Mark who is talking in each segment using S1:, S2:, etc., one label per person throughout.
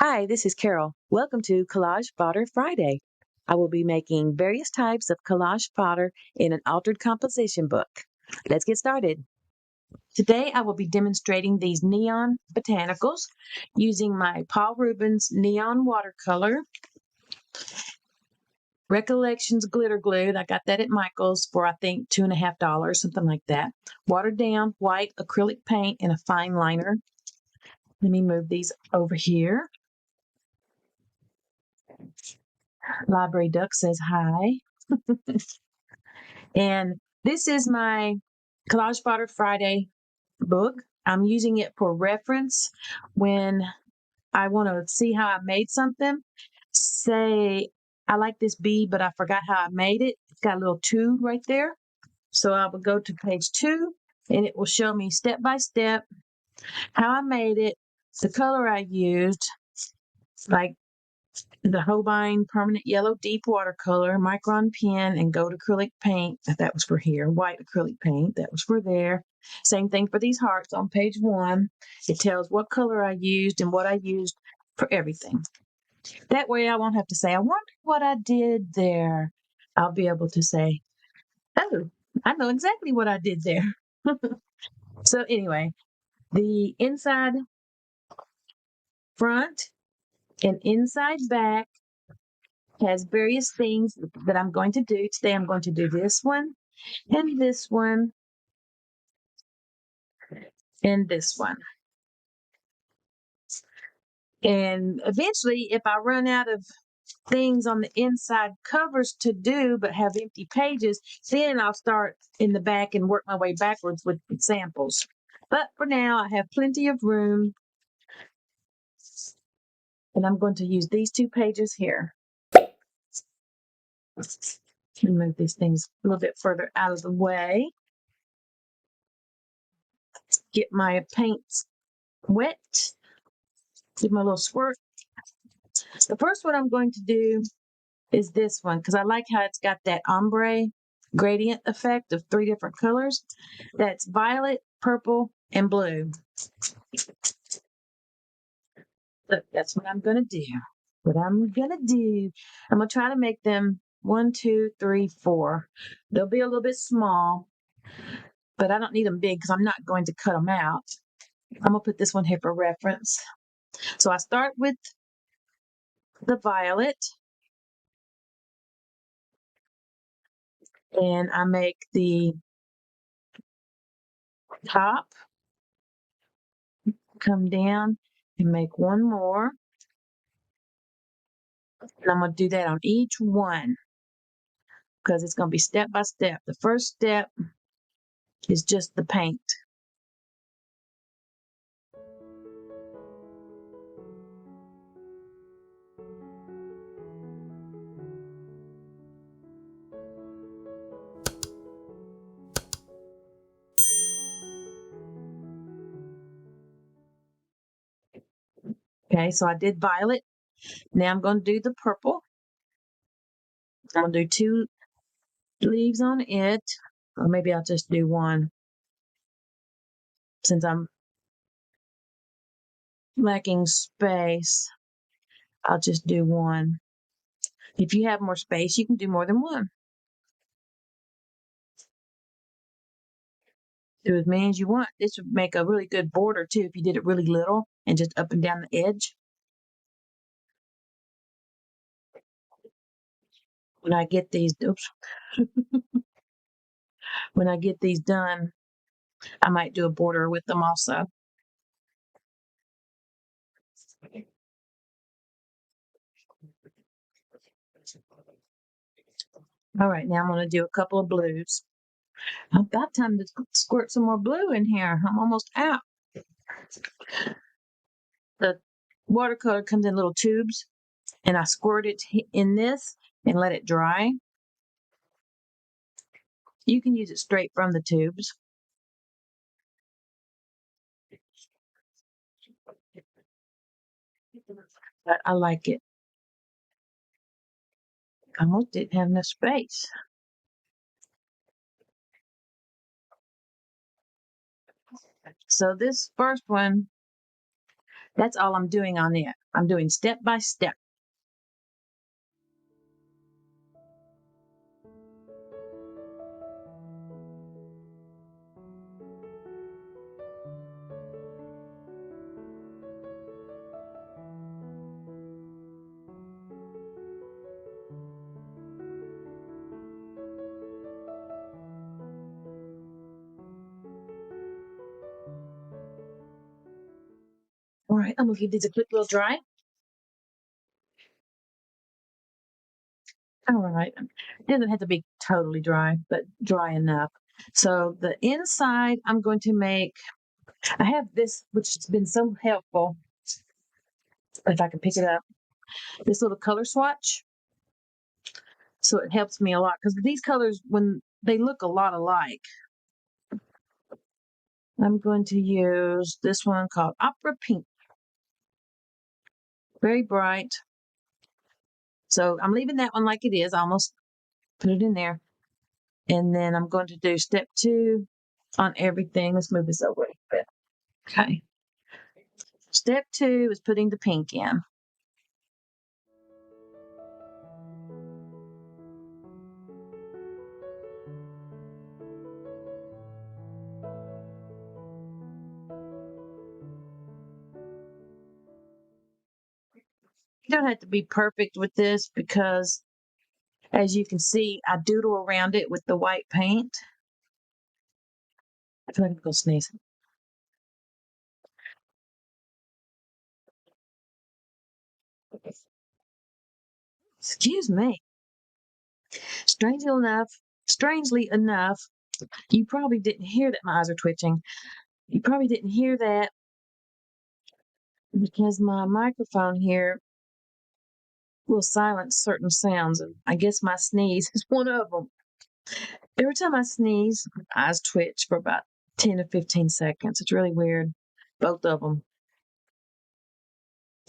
S1: Hi, this is Carol. Welcome to Collage Fodder Friday. I will be making various types of collage fodder in an altered composition book. Let's get started. Today I will be demonstrating these neon botanicals using my Paul Rubens neon watercolor, Recollections glitter glue. I got that at Michael's for I think $2.50, something like that. Watered down white acrylic paint and a fine liner. Let me move these over here. Library Duck says hi. And this is my Collage Fodder Friday book. I'm using it for reference when I want to see how I made something. Say, I like this bee, but I forgot how I made it. It's got a little 2 right there. So I will go to page 2 and it will show me step by step how I made it, the color I used, like the Holbein Permanent Yellow Deep Watercolor, Micron pen, and gold acrylic paint. That was for here. White acrylic paint. That was for there. Same thing for these hearts on page 1. It tells what color I used and what I used for everything. That way I won't have to say, I wonder what I did there. I'll be able to say, oh, I know exactly what I did there. So anyway, the inside front and inside back has various things that I'm going to do. Today I'm going to do this one and this one and this one. And eventually, if I run out of things on the inside covers to do but have empty pages, then I'll start in the back and work my way backwards with samples. But for now, I have plenty of room. And I'm going to use these 2 pages here. Move these things a little bit further out of the way. Get my paints wet. Give them a little squirt. The first one I'm going to do is this one because I like how it's got that ombre gradient effect of 3 different colors. That's violet, purple, and blue. Look, that's what I'm going to do. I'm going to try to make them 1, 2, 3, 4. They'll be a little bit small, but I don't need them big because I'm not going to cut them out. I'm going to put this one here for reference. So I start with the violet and I make the top, come down and make one more. And I'm going to do that on each one because it's going to be step by step. The first step is just the paint. Okay, so I did violet. Now I'm going to do the purple. I'm going to do 2 leaves on it, or maybe I'll just do 1 since I'm lacking space. I'll just do 1. If you have more space, you can do more than 1. Do as many as you want. This would make a really good border too if you did it really little and just up and down the edge. When I get these, when I get these done, I might do a border with them also. All right, now I'm going to do a couple of blues. About time to squirt some more blue in here. I'm almost out. The watercolor comes in little tubes, and I squirt it in this and let it dry. You can use it straight from the tubes. But I like it. I almost didn't have enough space. So this first one That's all I'm doing on it. I'm doing step by step. All right, I'm gonna give these a quick little dry. All right. It doesn't have to be totally dry, but dry enough. So the inside, I'm going to make, I have this, which has been so helpful. If I can pick it up, this little color swatch. So it helps me a lot because these colors, when they look a lot alike, I'm going to use this one called Opera Pink. Very bright. So I'm leaving that one like it is. I almost put it in there. And then I'm going to do step 2 on everything. Let's move this over a bit. Okay. Step 2 is putting the pink in. You don't have to be perfect with this because, as you can see, I doodle around it with the white paint. I feel like I'm going to sneeze. Excuse me. Strangely enough, you probably didn't hear that my eyes are twitching. You probably didn't hear that because my microphone here will silence certain sounds. And I guess my sneeze is one of them. Every time I sneeze, my eyes twitch for about 10 to 15 seconds. It's really weird. Both of them.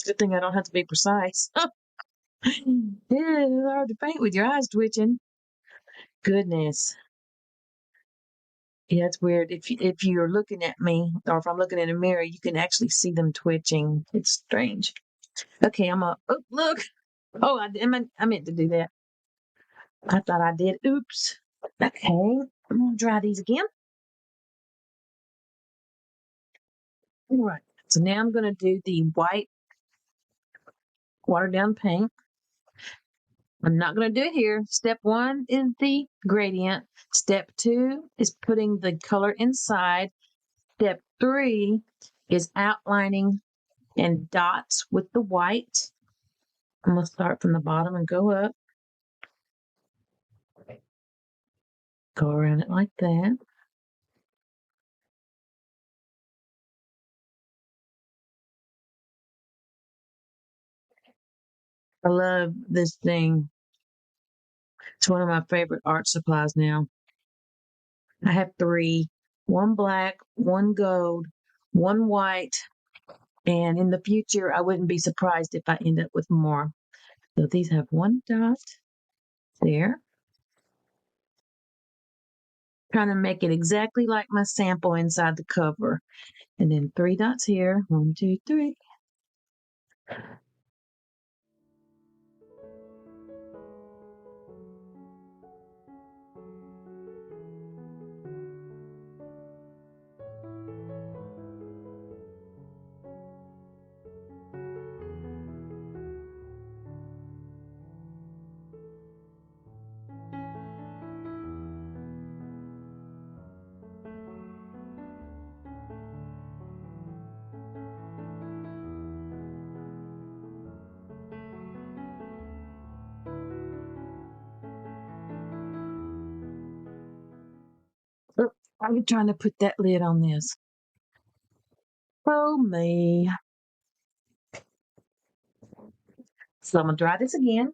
S1: Good thing I don't have to be precise. Yeah, it's hard to paint with your eyes twitching. Goodness. Yeah, it's weird. If you're looking at me, or if I'm looking in a mirror, you can actually see them twitching. It's strange. Okay, oh, look. Oh, I meant to do that. I thought I did. Oops. Okay, I'm gonna dry these again. All right. So now I'm gonna do the white watered down paint. I'm not gonna do it here. Step 1 is the gradient. Step 2 is putting the color inside. Step 3 is outlining and dots with the white. I'm going to start from the bottom and go up. Go around it like that. I love this thing. It's one of my favorite art supplies now. I have 3, one black, one gold, one white, and in the future, I wouldn't be surprised if I end up with more. So these have one dot there. Trying to make it exactly like my sample inside the cover. And then 3 dots here. 1, 2, 3. Oh, I'm trying to put that lid on this. Oh, me. So I'm going to dry this again.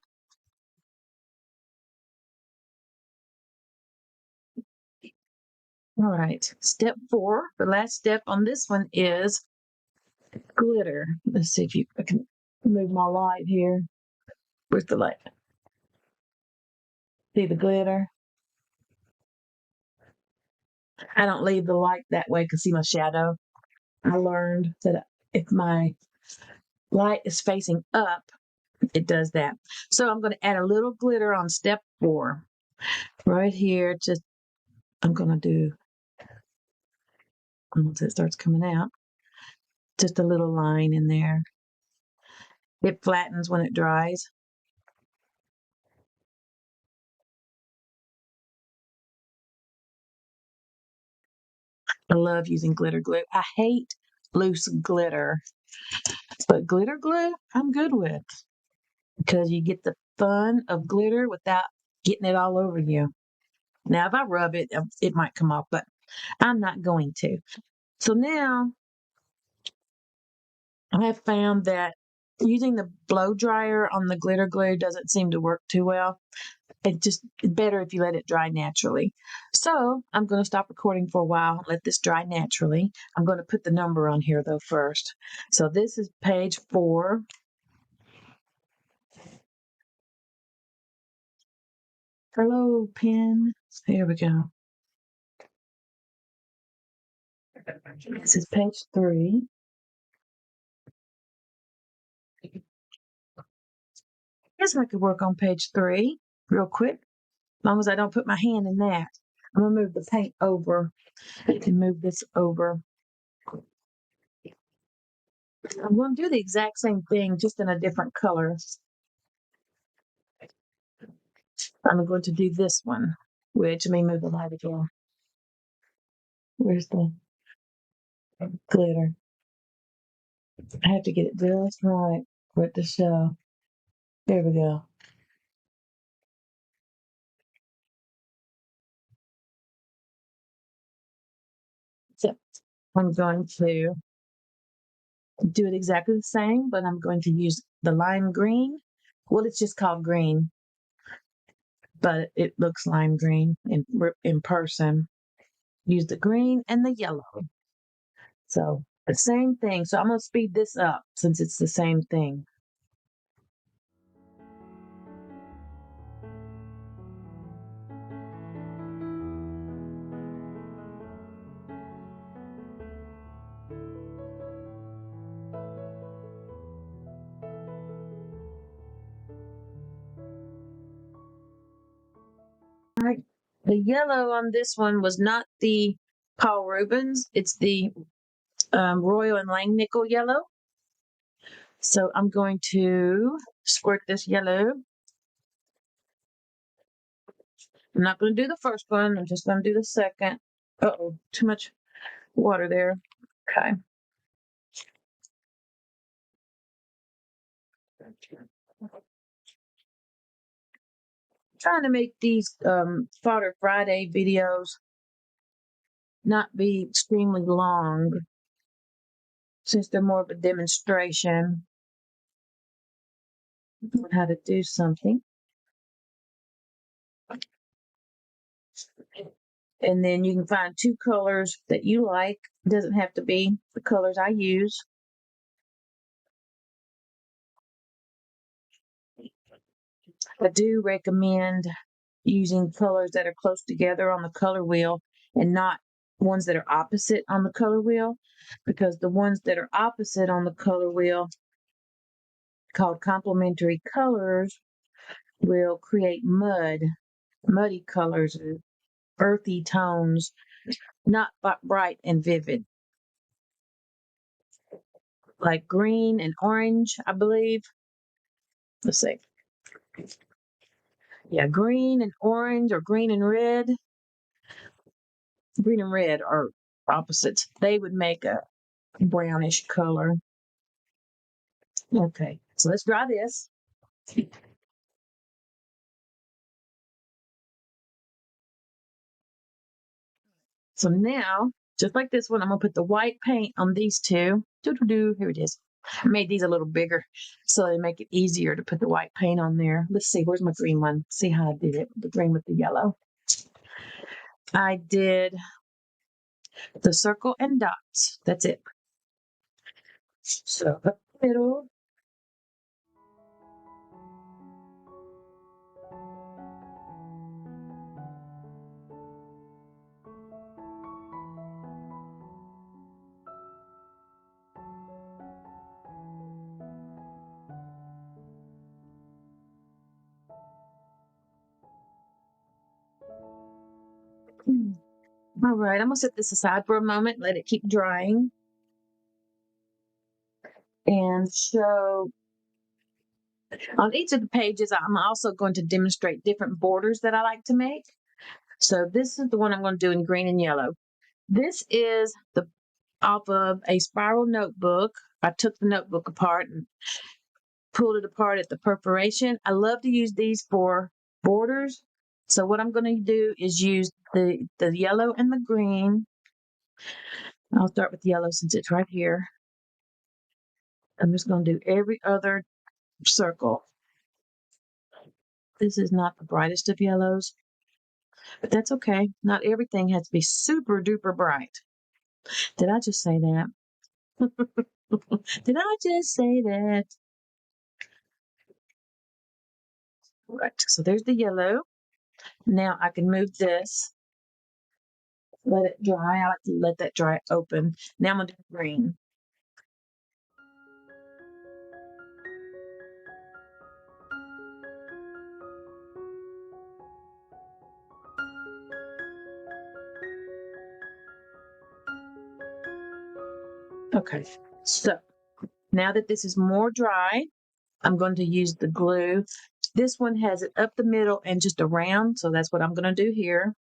S1: All right. Step 4, the last step on this one is glitter. Let's see if I can move my light here. Where's the light? See the glitter? I don't leave the light that way to see my shadow. I learned that if my light is facing up, it does that. So I'm going to add a little glitter on step 4. Right here, just I'm going to do, once it starts coming out, just a little line in there. It flattens when it dries. I love using glitter glue. I hate loose glitter, but glitter glue I'm good with because you get the fun of glitter without getting it all over you. Now, if I rub it, it might come off, but I'm not going to. So now I have found that using the blow dryer on the glitter glue doesn't seem to work too well. It's better if you let it dry naturally. So I'm going to stop recording for a while, let this dry naturally. I'm going to put the number on here though first. So this is page 4. Hello, pen. Here we go. This is page 3. Guess I could work on page 3 real quick, as long as I don't put my hand in that. I'm going to move the paint over. I can move this over. I'm going to do the exact same thing, just in a different color. I'm going to do this one, which, let me move the light again. Where's the glitter? I have to get it just right for it to show. There we go. So I'm going to do it exactly the same, but I'm going to use the lime green. Well, it's just called green, but it looks lime green in person. Use the green and the yellow. So the same thing. So I'm going to speed this up since it's the same thing. All right. The yellow on this one was not the Paul Rubens. It's the Royal and Langnickel yellow. So I'm going to squirt this yellow. I'm not going to do the first one. I'm just going to do the second. Uh-oh, too much water there. Okay. Trying to make these Fodder Friday videos not be extremely long since they're more of a demonstration on how to do something. And then you can find 2 colors that you like. It doesn't have to be the colors I use. I do recommend using colors that are close together on the color wheel and not ones that are opposite on the color wheel, because the ones that are opposite on the color wheel, called complementary colors, will create muddy colors, earthy tones, not bright and vivid, like green and orange, I believe. Let's see. Yeah, green and orange or green and red. Green and red are opposites. They would make a brownish color. Okay, so let's dry this. So now, just like this one, I'm gonna put the white paint on these 2. Here it is. I made these a little bigger so they make it easier to put the white paint on there. Let's see, where's my green one? See how I did it, the green with the yellow. I did the circle and dots. That's it. So up the middle. All right, I'm gonna set this aside for a moment, let it keep drying, and show on each of the pages. I'm also going to demonstrate different borders that I like to make. So this is the one I'm going to do in green and yellow. This is the off of a spiral notebook. I took the notebook apart and pulled it apart at the perforation. I love to use these for borders. So what I'm going to do is use the yellow and the green. I'll start with yellow since it's right here. I'm just going to do every other circle. This is not the brightest of yellows, but that's okay. Not everything has to be super duper bright. Did I just say that? Did I just say that? Right. So there's the yellow. Now I can move this, let it dry. I like to let that dry open. Now I'm going to do green. Okay. So now that this is more dry, I'm going to use the glue. This one has it up the middle and just around. So that's what I'm going to do here.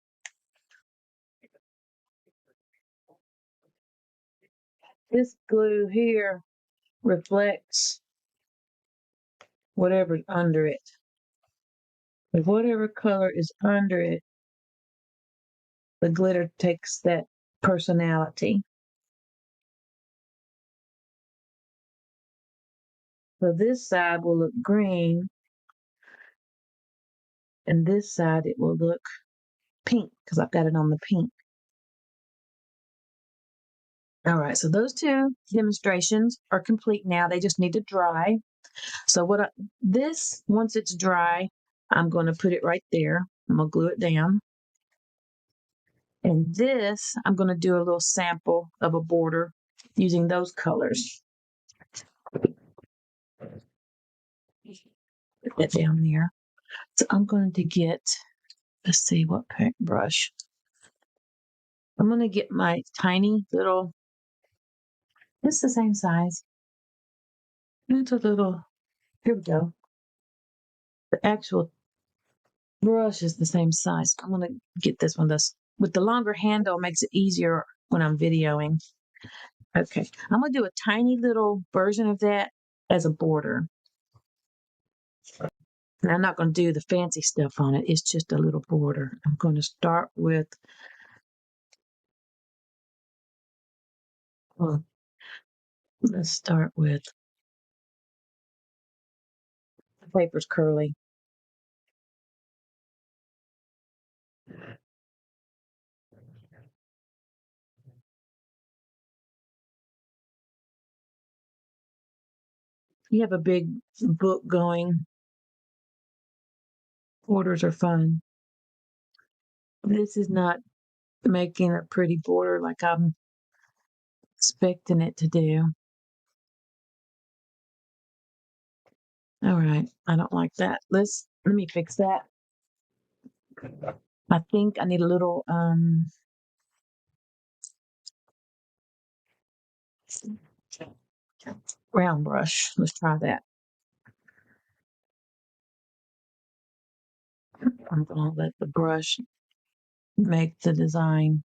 S1: This glue here reflects whatever's under it. But whatever color is under it, the glitter takes that personality. So this side will look green, and this side it will look pink because I've got it on the pink. All right, so those two demonstrations are complete now. They just need to dry. So this, once it's dry, I'm going to put it right there. I'm going to glue it down. And this, I'm going to do a little sample of a border using those colors. Put that down there. So I'm going to get, let's see what paint brush. I'm going to get my tiny little, it's the same size. It's a little, here we go. The actual brush is the same size. I'm going to get this one. This with the longer handle makes it easier when I'm videoing. Okay, I'm going to do a tiny little version of that as a border. And I'm not going to do the fancy stuff on it. It's just a little border. I'm going to start with, well, let's start with, the paper's curly. You have a big book going. Borders are fun. This is not making a pretty border like I'm expecting it to do. All right, I don't like that. Let me fix that. I think I need a little round brush. Let's try that. I'm gonna let the brush make the design.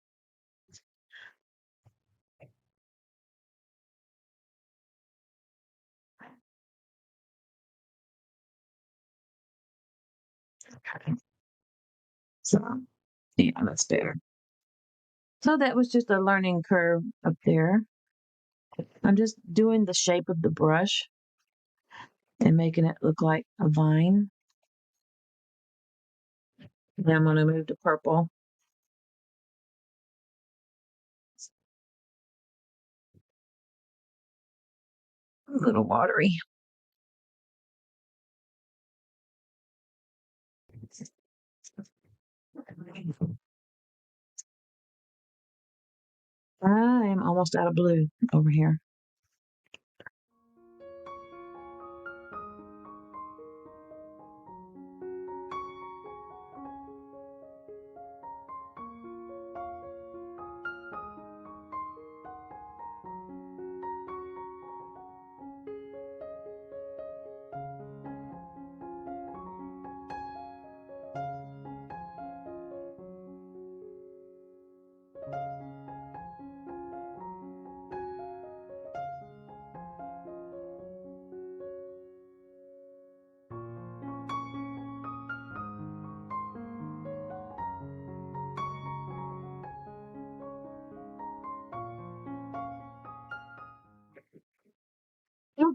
S1: Okay. So yeah, that's better. So that was just a learning curve up there. I'm just doing the shape of the brush and making it look like a vine. Then I'm gonna move to purple. A little watery. I am almost out of blue over here.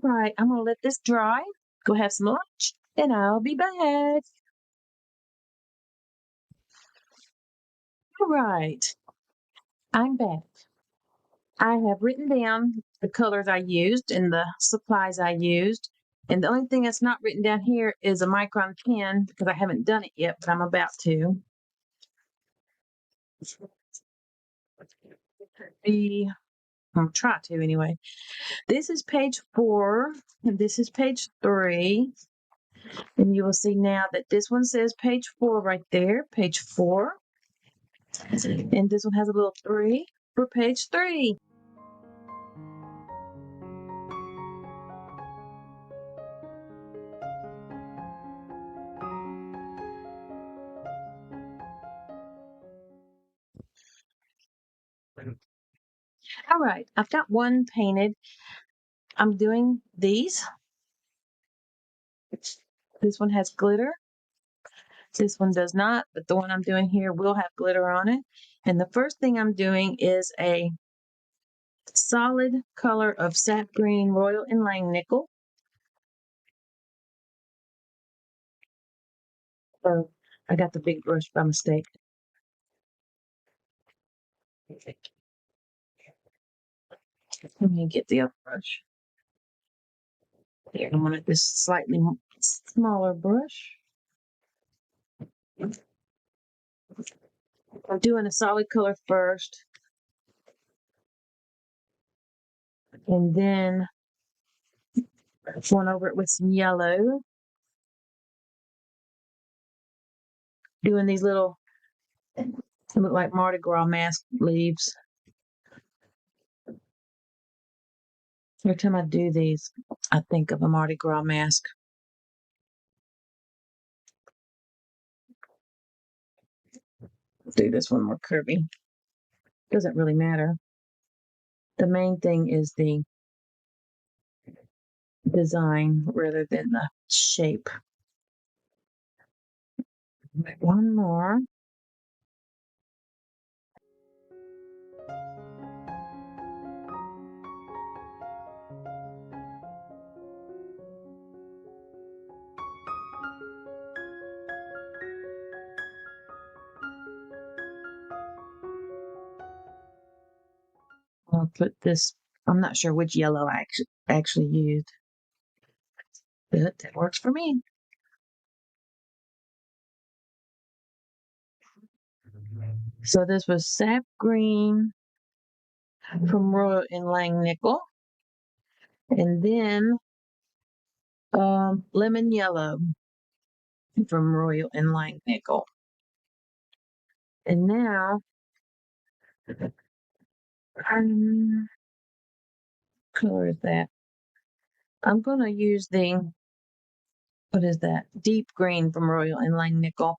S1: right, I'm gonna let this dry, go have some lunch, and I'll be back. All right, I'm back. I have written down the colors I used and the supplies I used. And the only thing that's not written down here is a micron pen because I haven't done it yet, but I'm about to. I'll try to anyway. This is page 4, and this is page 3. And you will see now that this one says page 4 right there, page 4. And this one has a little 3 for page 3. All right, I've got one painted. I'm doing these. This one has glitter. This one does not, but the one I'm doing here will have glitter on it. And the first thing I'm doing is a solid color of sap green royal inlaying nickel. Oh, I got the big brush by mistake. Let me get the other brush. Here, I wanted this slightly smaller brush. I'm doing a solid color first, and then going over it with some yellow. Doing these little, they look like Mardi Gras mask leaves. Every time I do these, I think of a Mardi Gras mask. Do this one more curvy. Doesn't really matter. The main thing is the design rather than the shape. One more. I'll put this, I'm not sure which yellow I actually used, but that works for me. So this was sap green from Royal Inlaying Nickel, and then lemon yellow from Royal Inlaying Nickel. And now, color is that? I'm going to use the, what is that? Deep green from Royal Inlaying Nickel.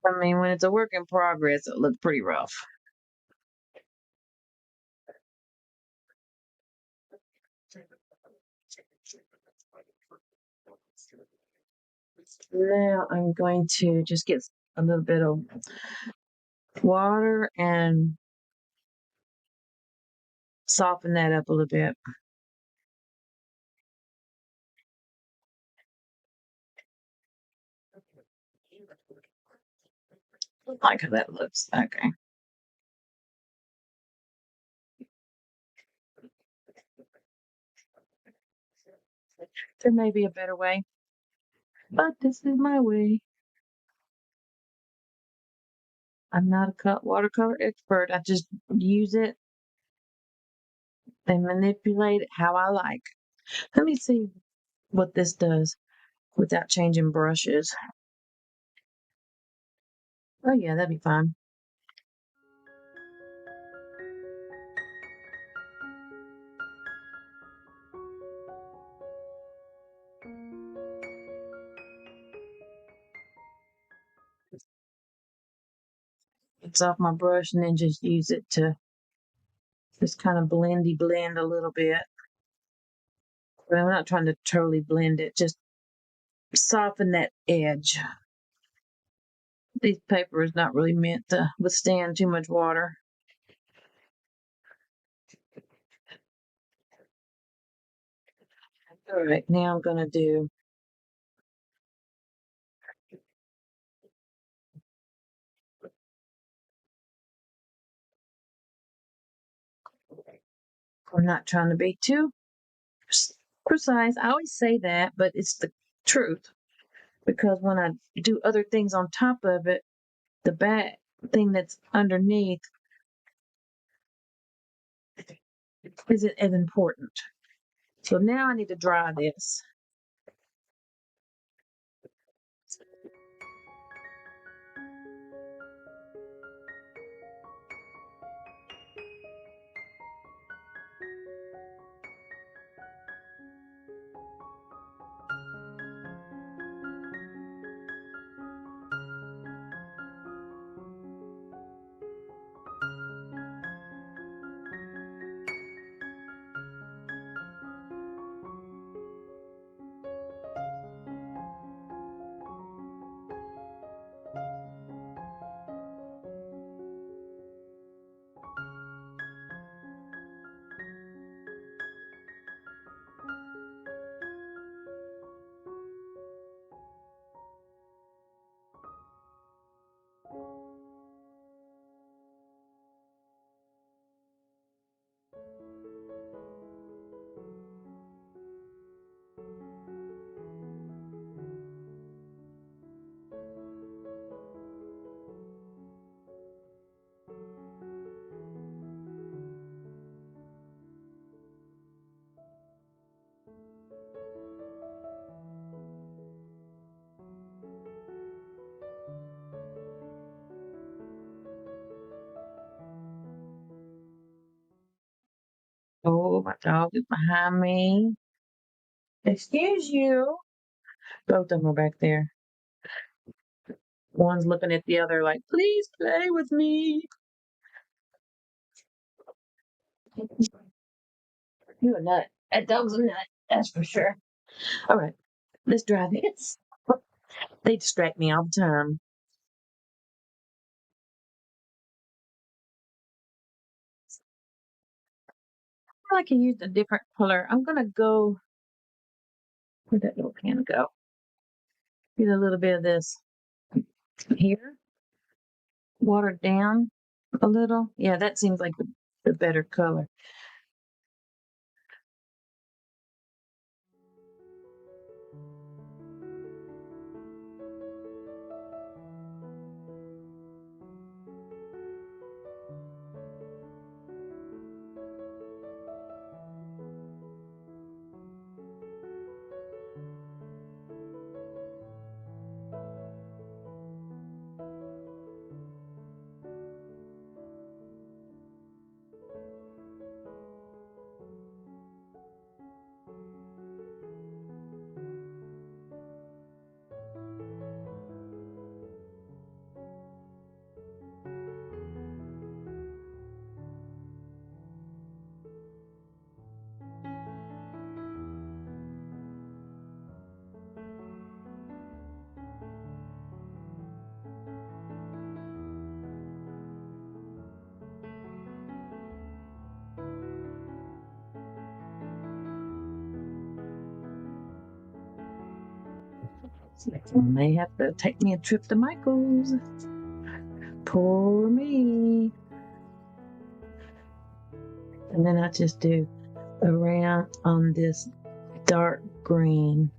S1: I mean, when it's a work in progress, it looks pretty rough. Now I'm going to just get a little bit of water and soften that up a little bit. Like how that looks. Okay. There may be a better way, but this is my way. I'm not a watercolor expert. I just use it and manipulate it how I like. Let me see what this does without changing brushes. Oh yeah, that'd be fine. It's off my brush and then just use it to just kind of blend a little bit. But I'm not trying to totally blend it, just soften that edge. This paper is not really meant to withstand too much water. All right, now I'm going to do I'm not trying to be too precise. I always say that, but it's the truth because when I do other things on top of it, the back thing that's underneath isn't as important. So now I need to dry this. Oh, my dog is behind me. Excuse you. Both of them are back there. One's looking at the other like, please play with me. You a nut. That dog's a nut. That's for sure. All right, let's dry this. They distract me all the time. I can use a different color. I'm gonna go. Where'd that little can go? Get a little bit of this here, watered down a little. Yeah, that seems like the better color. I may have to take me a trip to Michael's. Poor me. And then I just do around on this dark green.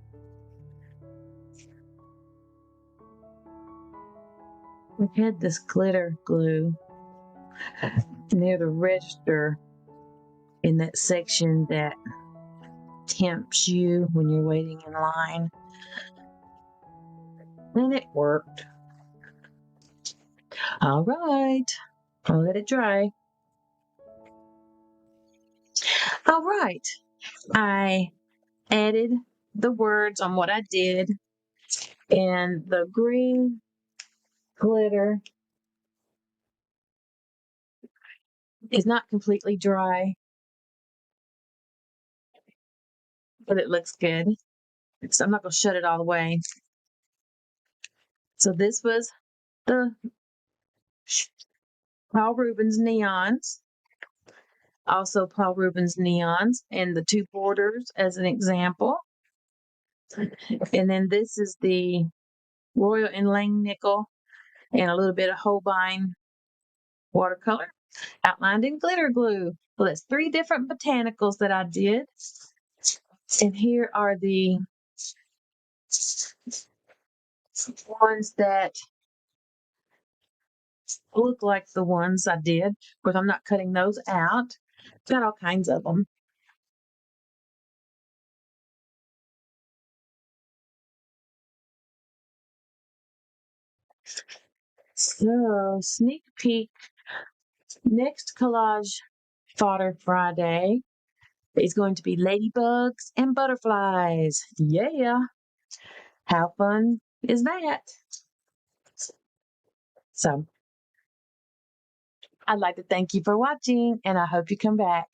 S1: We had this glitter glue near the register in that section that tempts you when you're waiting in line. And it worked. All right. I'll let it dry. All right. I added the words on what I did, and the green glitter is not completely dry, but it looks good. So I'm not going to shut it all the way. So this was the Paul Rubens neons. Also Paul Rubens neons and the two borders as an example. And then this is the Royal Inlaying nickel and a little bit of Holbein watercolor outlined in glitter glue. Well, that's 3 different botanicals that I did. And here are the ones that look like the ones I did, because I'm not cutting those out. Got all kinds of them. So, sneak peek. Next Collage Fodder Friday is going to be ladybugs and butterflies. Yeah. How fun is that? So, I'd like to thank you for watching, and I hope you come back.